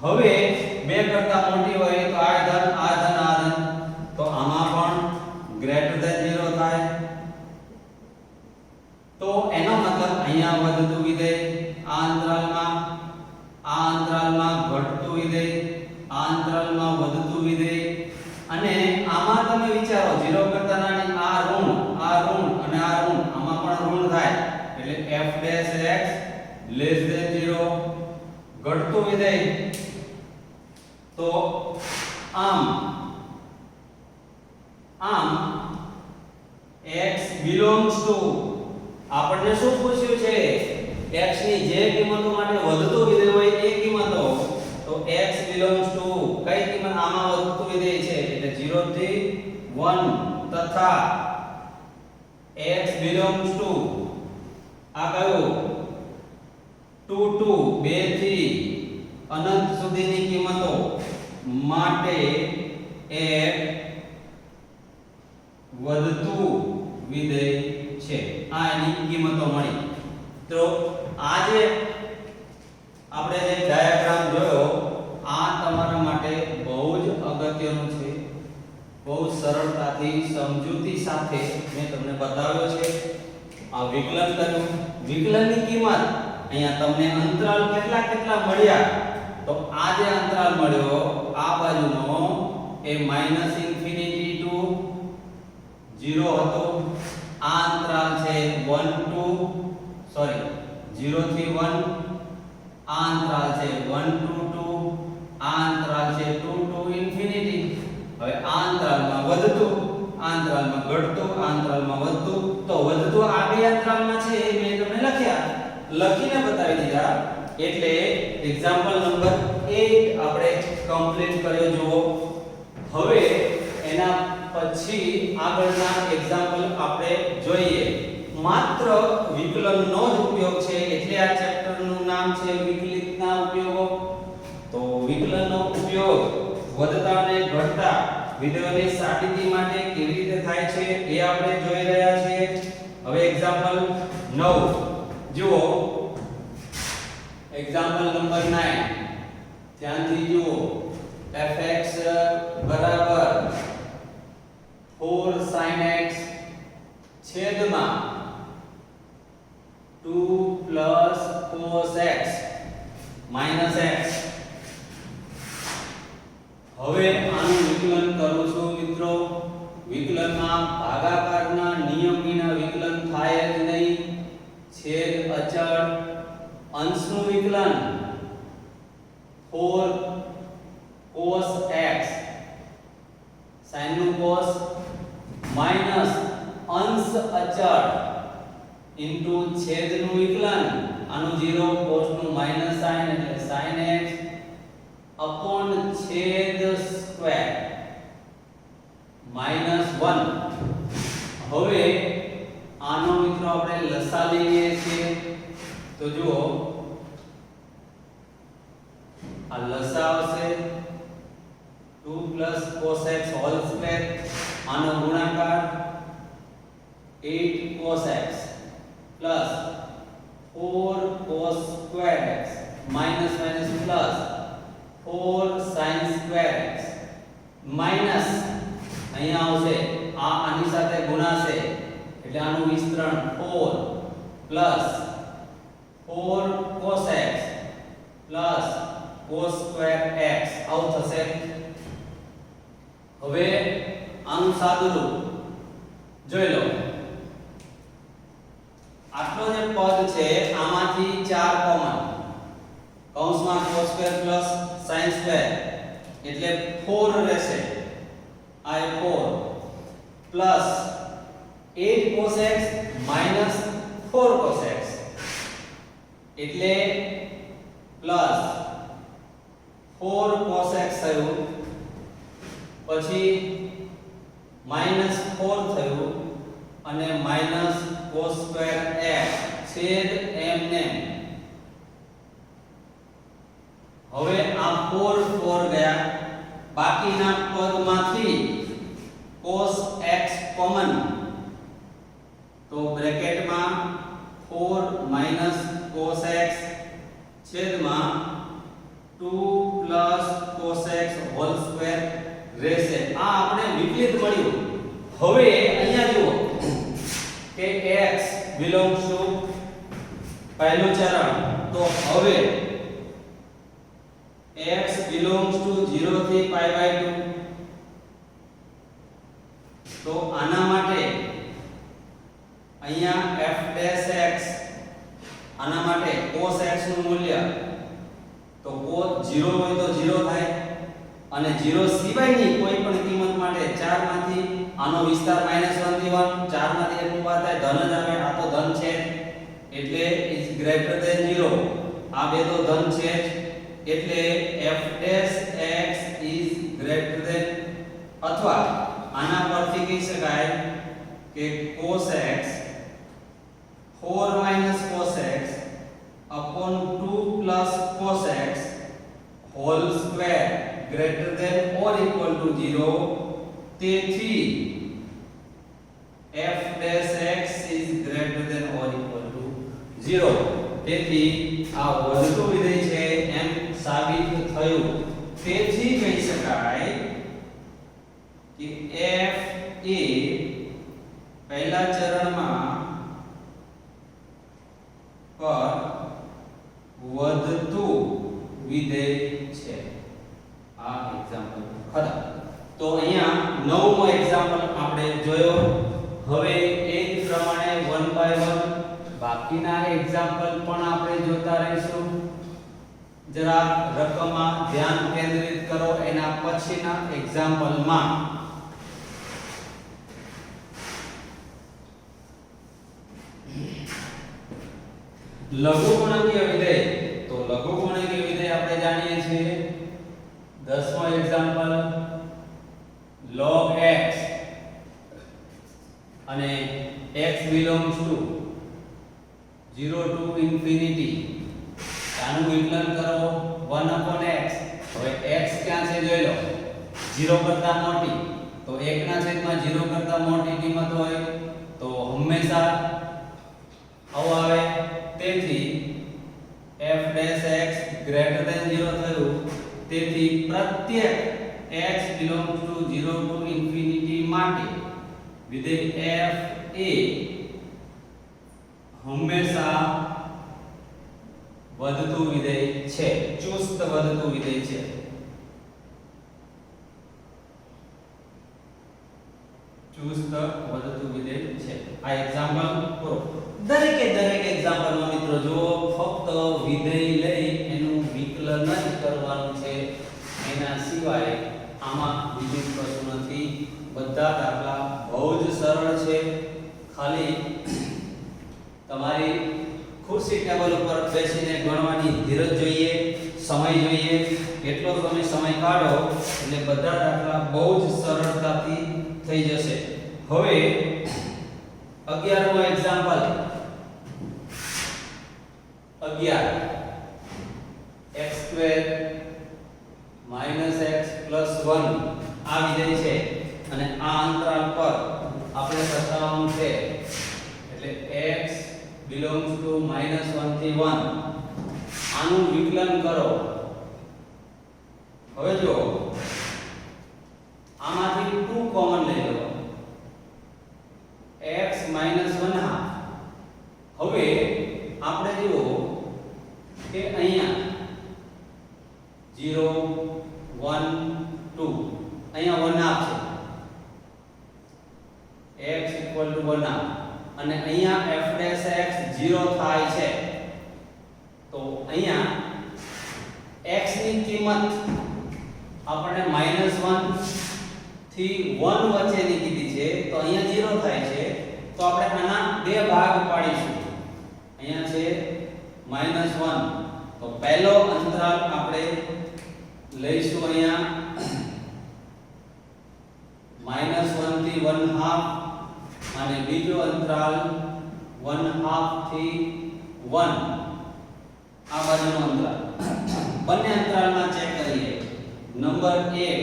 A: હવે 2 કરતા મોટી હોય તો આ ધન આ ધન આ ધન, તો આમાં પણ ગ્રેટર ધેન 0 થાય. તો એનો મતલબ અહીંયા વધતું વિધેય આ અંતરાલમાં ઘટતું વિધેય તો આમ x belongs to આપણને શું પૂછ્યું છે x ની જે કિંમતો માટે વધતું વિધેય હોય એ કિંમતો તો x belongs to કઈ કિંમત આમાં વધતું વિધેય છે એટલે 0 થી 1 તથા x belongs to આ કયો 2 to 2 થી અનંત સુધીની કિંમતો માટે એક વધતું વિધેય છે આ એની કિંમતો મળી તો આ જે આપણે જે ડાયાગ્રામ જોયો આ તમારા માટે બહુ જ અગત્યનું છે બહુ સરળતાથી સમજૂતી સાથે મેં તમને બતાવ્યો છે આ વિકલન કર્યું વિકલનની કિંમત અહીંયા તમને અંતરાલ કેટલા મળ્યા તો આ જે અંતરાલ મળ્યો આ બાજુનો એ -ઇન્ફિનિટી ટુ 0 હતો આ અંતરાલ છે 0 થી 1 આ અંતરાલ છે 1 to 2 આ અંતરાલ છે 2 to ઇન્ફિનિટી હવે આ અંતરાલમાં વધતું આ અંતરાલમાં ઘટતું આ અંતરાલમાં વધતું તો વધતું આ બે અંતરાલમાં છે એ મેં તમને લખીને બતાવી દીધા એટલે એક્ઝામ્પલ નંબર 8 આપણે કમ્પ્લીટ કર્યો જુઓ હવે એના પછી આગળના એક્ઝામ્પલ આપણે જોઈએ માત્ર વિકલનનો જ ઉપયોગ છે એટલે આ ચેપ્ટરનું નામ છે વિકલિતના ઉપયોગો તો વિકલનનો ઉપયોગ વધતા અને ઘટતા વિધેયોની સાબિતી માટે કેવી રીતે થાય છે એ આપણે જોઈ રહ્યા છીએ હવે એક્ઝામ્પલ 9 જુઓ એક્ઝામ્પલ નંબર 9 ધ્યાનથી જુઓ fx બરાબર 4 sin x છેદમાં 2 plus cos x minus x હવે આનું વિકલન કરું છું મિત્રો વિકલનમાં ભાગાકારના નિયમ વિના વિકલન થાય જ નહીં છેદ અચળ અંશનું વિકલન 4 cos x sin નું cos માઈનસ અંશ અચળ ઇન્ટુ છેદનું વિકલન આનું 0 cos નું માઈનસ sin એટલે sin x અપોન છેદ સ્ક્વેર -1 હવે આનો મિત્રો આપણે લસા લઈએ છીએ તો જુઓ આ લસા આવશે 2 plus cos x whole square આનો ગુણાકાર 8 cos x plus 4 cos square x minus plus 4 sin square x minus અહીંયા આવશે આ આની સાથે ગુણાશે એટલે આનું વિસ્તરણ 4 plus 4 cos x plus cos square x આવું થશે હવે આનું સાદું રૂપ જોઈ લો આટલો જે પદ છે આમાંથી 4 કોમન કૌંસમાં cos square plus sin square એટલે 4 રહેશે આ 4 plus 8 cos x minus 4 cos x એટલે plus 4 cos x થયું પછી -4 થયું અને cos square x છેદ એમને હવે આ 4 ગયા બાકીના પદમાંથી cos x કોમન તો બ્રેકેટમાં 4 cos x છેદમાં 2 plus cos x whole square રહેશે આ આપણે વિકલિત મળ્યું હવે અહીંયા જુઓ કે x belongs to પહેલું ચરણ તો હવે x belongs to 0 થી π/2 તો આના માટે અહીંયા f' x આના માટે cos x નું મૂલ્ય 0 હોય તો 0 થાય અને 0 સિવાયની કોઈ પણ કિંમત માટે 4 માંથી આનો વિસ્તાર -1 થી 1, 4 માંથી 1 નું બાદ થાય ધન જ આવે, આ તો ધન છે એટલે ઇઝ ગ્રેટર ધેન 0. આ બે તો ધન છે એટલે f dash x is greater than, અથવા આના પરથી કહી શકાય કે cos x 4 minus cos x upon 2 plus cos x whole square greater than or equal to 0. તેથી f dash x is greater than or equal to 0. તેથી આ વધતું વિધેય છે એમ સાબિત થયું. તેથી કહી શકાય કે f એ પહેલા ચરણમાં પર વધતું વિધેય છે. આ એક્ઝામ્પલ ખરા. તો અહીંયા નવમો એક્ઝામ્પલ આપણે જોયો. હવે એ જ પ્રમાણે 1 બાય 1 બાકીના એક્ઝામ્પલ પણ આપણે જોતા રહીશું. જરા રકમમાં ધ્યાન કેન્દ્રિત કરો એના પછીના એક્ઝામ્પલમાં. લઘુગુણકીય વિધેય. તો લઘુગુણકીય વિધેય આપણે જાણીએ છીએ. 10મો એક્ઝામ્પલ log x અને x belongs to 0 to infinity. આનું વિકલન કરો 1 upon x. હવે x ક્યાં છે જોઈ લો, 0 કરતા મોટી. તો 1 ના છેદમાં 0 કરતા મોટી કિંમત હોય તો હંમેશા આવું આવે. તેથી f dash x greater than 0 થયું. તેથી પ્રત્યેક x belongs to 0 to infinity માટે વિધેય f એ હંમેશા વધતું વિધેય છે, ચુસ્ત વધતું વિધેય છે. ચુસ્ત વધતું વિધેય છે. આ એક્ઝામ્પલ પૂરો. દરેક એક્ઝામ્પલમાં મિત્રો જો ફક્ત વિધેય લઈ એનું વિકલન જ કરવાનું છે, એના સિવાય આમાં બીજું કશું નથી. બધા દાખલા બહુ જ સરળ છે. ખાલી તમારી ખુરશી ટેબલ ઉપર બેસીને ગણવાની ધીરજ જોઈએ, સમય જોઈએ. એટલો તમે સમય કાઢો એટલે બધા દાખલા બહુ જ સરળતાથી થઈ જશે. હવે 11મો એક્ઝામ્પલ 11 x² - x + 1 આ વિધેય છે અને આ અંતરાલ પર આપણે બતાવવાનું છે. એટલે x belongs to -1 થી 1. આનું વિકલન કરો. હવે જો આમાંથી 2 કોમન લઈ લો, x - 1/2. હવે આપણે જુઓ કે અહીંયા 0 1 2 અહીંયા 1/2 છે, x = 1/2 અને અહીંયા f dash x 0 થાય છે. તો અહીંયા x ની કિંમત આપણે -1 થી 1 વચ્ચેની કીધી છે, તો અહીંયા 0 થાય છે. તો આપણે આના બે ભાગ પાડીશું. અહીંયા છે -1, તો પહેલો અંતરાલ આપણે લઈશું અહીંયા -1 થી 1/2 અને બીજો અંતરાલ 1/2 થી 1. આ બાજુનો અંતરાલ. બંને અંતરાલમાં ચેક કરીએ. નંબર 1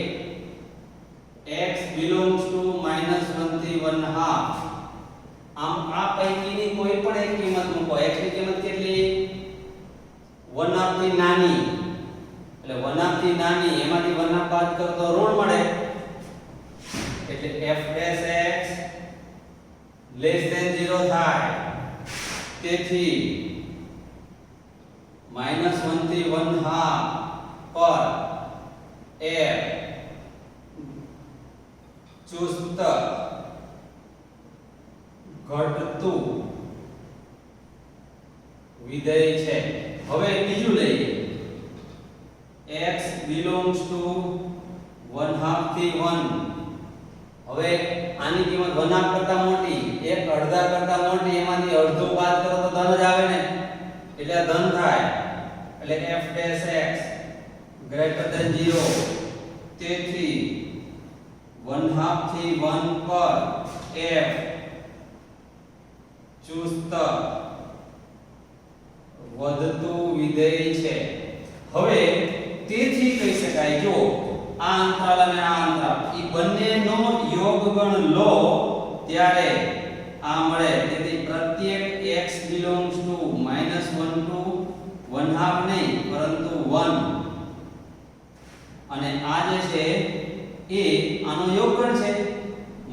A: x belongs to -1 થી 1/2. આમ આ પૈકીની કોઈ પણ એક કિંમત મૂકો. x ની કિંમત કેટલી? 1/2 થી નાની. એટલે 1/2 થી નાની એમાંથી 1/2 બાદ કરો તો ઋણ મળે. એટલે f dash x less than 0 થાય. તેથી -1 થી 1/2 પર f ચુસ્ત ઘટતું વિધેય છે. હવે બીજું લઈએ. belongs to 1/2 થી 1. હવે આની કિંમત 1/2 કરતા મોટી, એક અડધા કરતા મોટી, એમાંથી અડધું બાદ કરો તો ધન જ આવે ને, એટલે આ ધન થાય. એટલે f dash x greater than 0. તેથી 1/2 થી 1 પર f ચુસ્ત વધતું વિધેય છે. હવે તેથી કહી શકાય, જો આ અંતરાલ અને આ અંતરાલ ઈ બંનેનો યોગગણ લો ત્યારે આ મળે. તેથી પ્રત્યેક x belongs to -1 to 1/2 નહીં પરંતુ 1, અને આ જે છે એ આનો યોગગણ છે.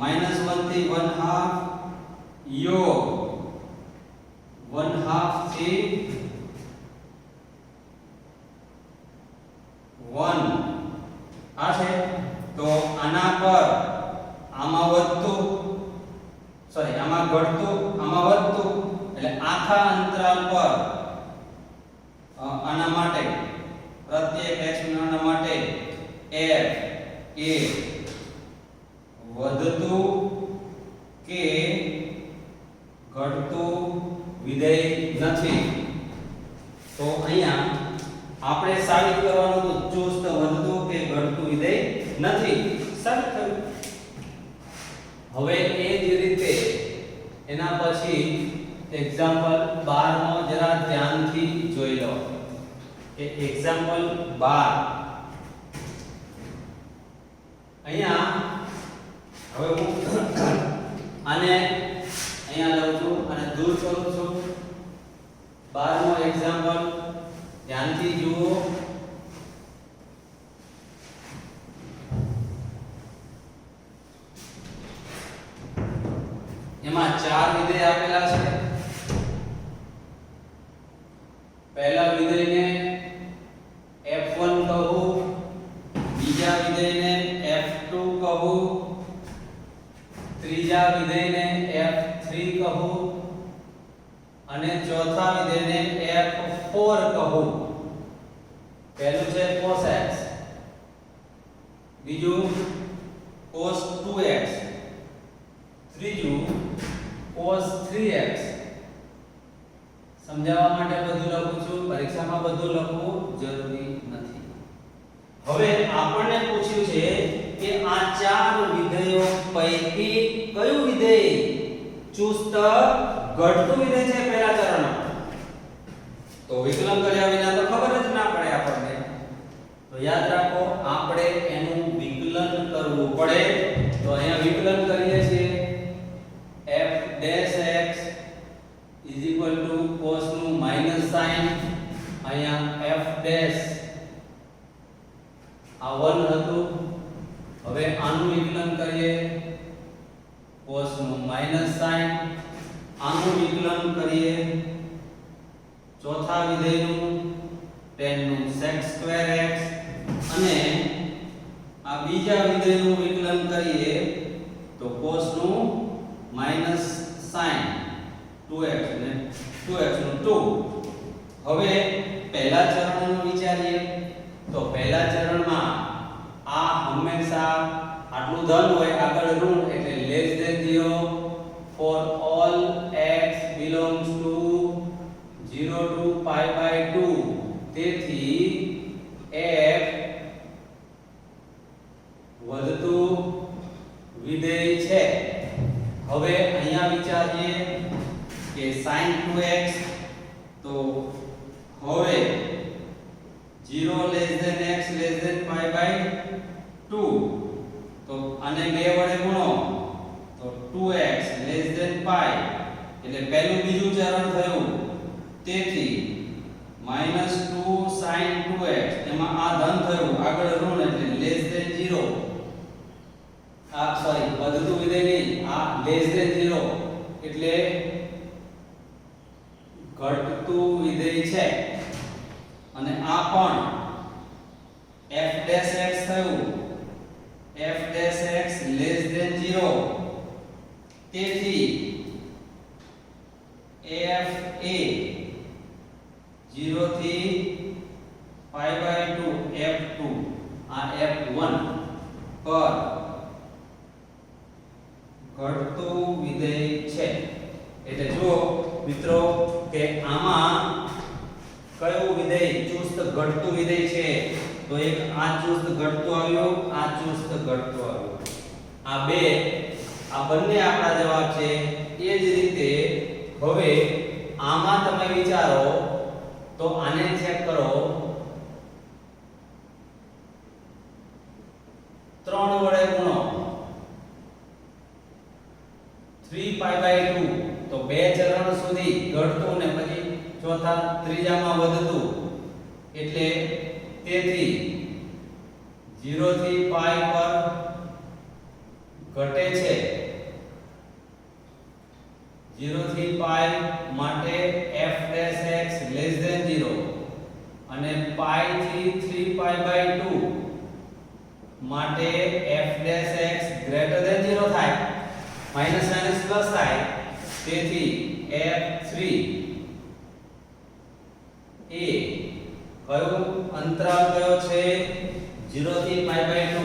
A: -1 થી 1/2 યોગ 1/2 થી 1 આ છે. તો આના પર આમાં વધતું, સોરી આમાં ઘટતું, આમાં વધતું, એટલે આખા અંતરાલ પર આના માટે પ્રત્યેક x ના માટે f એ વધતું કે ઘટતું વિધેય નથી. તો અહીંયા આપણે સાબિત કરવાનું તો ચુસ્ત વધતું કે ઘટતું વિધેય નથી. સાબિત થયું. હવે એ જ રીતે એના પછી એક્ઝામ્પલ 12 નો જરા ધ્યાનથી જોઈ લો કે એક્ઝામ્પલ 12 અહીંયા હવે હું આને અહીંયા લઉં છું અને દૂર કરું છું. 12 નો એક્ઝામ્પલ ધ્યાનથી જુઓ. એમાં 4 વિધેય આપેલા છે. પહેલા વિધેયને f1 કહું, બીજા વિધેયને f2 કહું, ત્રીજા વિધેયને f3 કહું અને ચોથા વિધેયને f4 કહું. પહેલું છે cos x, બીજું cos 2x, ત્રીજું cos 3x. સમજાવવા માટે બધું લખું છું, પરીક્ષામાં બધું લખવું જરૂરી નથી. હવે આપણને પૂછ્યું છે કે આ 4 વિધેયો પૈકી કયું વિધેય ચુસ્ત ઘટતું વિધેય છે પહેલા ચરણમાં. તો વિકલન કર્યા વિના તો ખબર જ ના પડે આપણને. તો યાદ રાખો, આપણે એનું વિકલન કરવું પડે. તો અહીંયા વિકલન કરીએ છીએ. f dash x is equal to cos નું માઈનસ સાઈન, અહીંયા f dash આ 1 હતું. હવે આનું વિકલન કરીએ. cos નું માઈનસ સાઈન, આનું વિકલન કરીએ. ચોથા વિધેયનું tan નું sec square x, અને આ બીજા વિધેયનું વિકલન કરીએ તો cos નું માઈનસ સાઈન 2x ને 2x નું 2. હવે પહેલા ચરણનું વિચારીએ. તો પહેલા ચરણમાં આ હંમેશા આટલું ધન હોય, આગળ ઋણ એટલે less than 0 for all x belongs to 0 to pi by 2. તેથી f વધતું વિધેય છે. હવે અહીંયા વિચારીએ કે sin 2x, તો હવે 0 less than x less than pi by 2. તો આને 2 વડે ગુણો તો 2x less than pi, એટલે પહેલું બીજું ચરણ થયું. તેથી -2 sin 2x, એમાં આ ધન થયું, આગળ ઋણ એટલે less than 0. આ સોરી વધતું વિધેય નહીં, આ less than 0 એટલે ઘટતું વિધેય છે. અને આ પણ f dash x થયું, f dash x less than 0. તેથી f એ 0 થી pi by 2 F2 આ F1 પર ઘટતું વિધેય છે. એટલે જુઓ મિત્રો કે આમાં કયું વિધેય ચુસ્ત ઘટતું વિધેય છે? તો એક આ ચુસ્ત ઘટતું આવ્યું, આ ચુસ્ત ઘટતું આવ્યું. આ બંને આપણા જવાબ છે. એ જ રીતે હવે આમાં તમે વિચારો તો આને ચેક કરો. 3 વડે ગુણો 3π/2 તો બે ચરણ સુધી ઘટતું ને પછી ચોથા ત્રીજામાં વધતું. એટલે તેથી 0 થી π પર ઘટે છે. 0 થી π માટે f'(x) < 0 અને π થી 3π/2 માટે f'(x) < 0 થાય. માઈનસ માઈનસ પ્લસ થાય. તેથી f3 એ કયો અંતરાલ કયો છે? 0 થી π/2.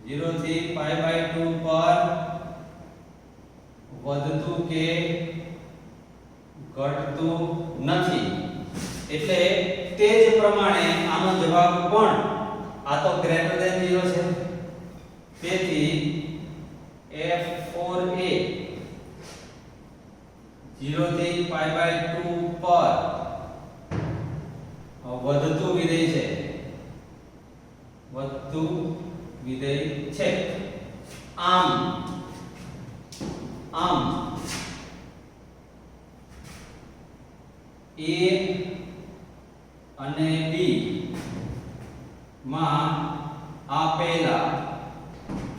A: 0 થી π/2 પર વધતું કે ઘટતું નથી. એટલે તે જ પ્રમાણે આનો જવાબ પણ આ તો ગ્રેટર ધેન 0 છે. તેથી f4 એ 0 થી π/2 પર વધતું વિધેય છે. વધતું વિધેય છે. આમ A અને B માં આપેલા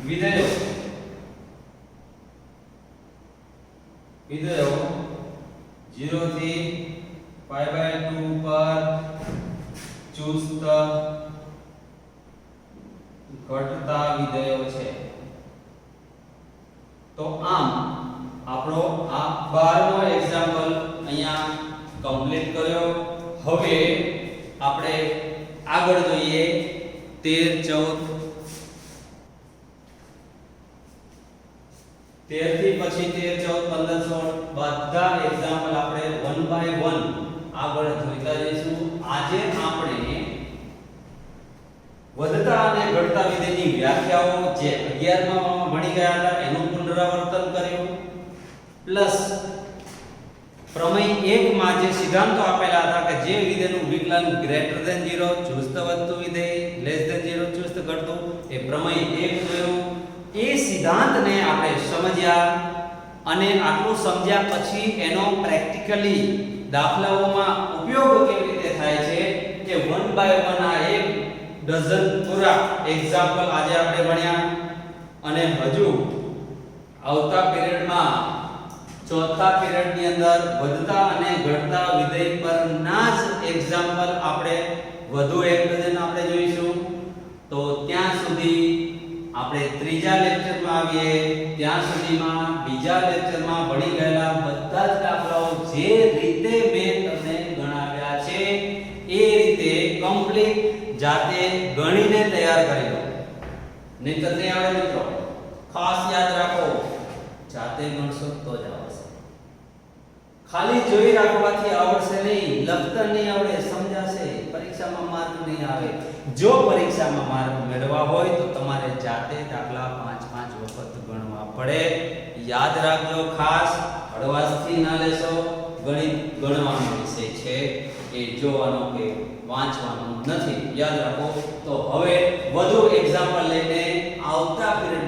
A: વિધેયો 0 થી π/2 પર ચુસ્ત ઘટતા વિધેયો છે. તો આમ આપણો આ 12મો એક્ઝામ્પલ અહીંયા કમ્પ્લીટ કર્યો. હવે આપણે આગળ જોઈએ 13 14 થી પછી 13 14 15 16 બધા એક્ઝામ્પલ આપણે 1 બાય 1 આગળ જોઈતા જઈશું. આજે આપણે વધતા અને ઘટતા વિધેયની વ્યાખ્યાઓ જે 11માં ભણી ગયા હતા એનું પુનરાવર્તન કર્યું. પ્લસ પ્રમેય 1 માં જે સિદ્ધાંતો આપેલા હતા કે જે વિધેયનું વિકલન ગ્રેટર ધેન 0 ચુસ્ત વધતું વિધેય લેસ ધેન 0 ચુસ્ત ઘટતું એ પ્રમેય 1 જોયું. એ સિદ્ધાંતને આપણે સમજ્યા અને આટલું સમજ્યા પછી એનો પ્રેક્ટિકલી દાખલાઓમાં ઉપયોગ કેવી રીતે થાય છે કે 1 બાય 1 આ એક ડઝન પૂરા એક્ઝામ્પલ આજે આપણે ભણ્યા. અને હજુ આવતા પીરિયડમાં ચોથા પીરિયડની અંદર વધતા અને ઘટતા વિધેય પરના જ એક્ઝામ્પલ આપણે વધુ એક ડઝન આપણે જોઈશું. તો ત્યાં સુધી આપણે ત્રીજા લેક્ચરમાં આવીએ. ત્યાં સુધીમાં બીજા લેક્ચરમાં ભણી ગયેલા બધા જ દાખલાઓ જે રીતે મેં તમને ગણાવ્યા છે એ રીતે કમ્પ્લીટ જાતે ગણીને તૈયાર કરી લો. નહીંતર નહીં આવડે મિત્રો. ખાસ યાદ રાખો, જાતે ગણશો તો જ આવશે. ખાલી જોઈ રાખવાથી આવડશે નહીં, લખતા નહીં આવડે, સમજાશે, પરીક્ષામાં માર્ક નહીં આવે. જો પરીક્ષામાં માર્ક મેળવવા હોય તો તમારે જાતે દાખલા 5-5 વખત ગણવા પડે. યાદ રાખજો ખાસ, હળવાશથી ના લેશો. ગણિત ગણવાનો વિષય છે, એ જોવાનો કે વાંચવાનું નથી. યાદ રાખો. તો હવે વધુ એક્ઝામ્પલ લઈને આવતા પીરિયડ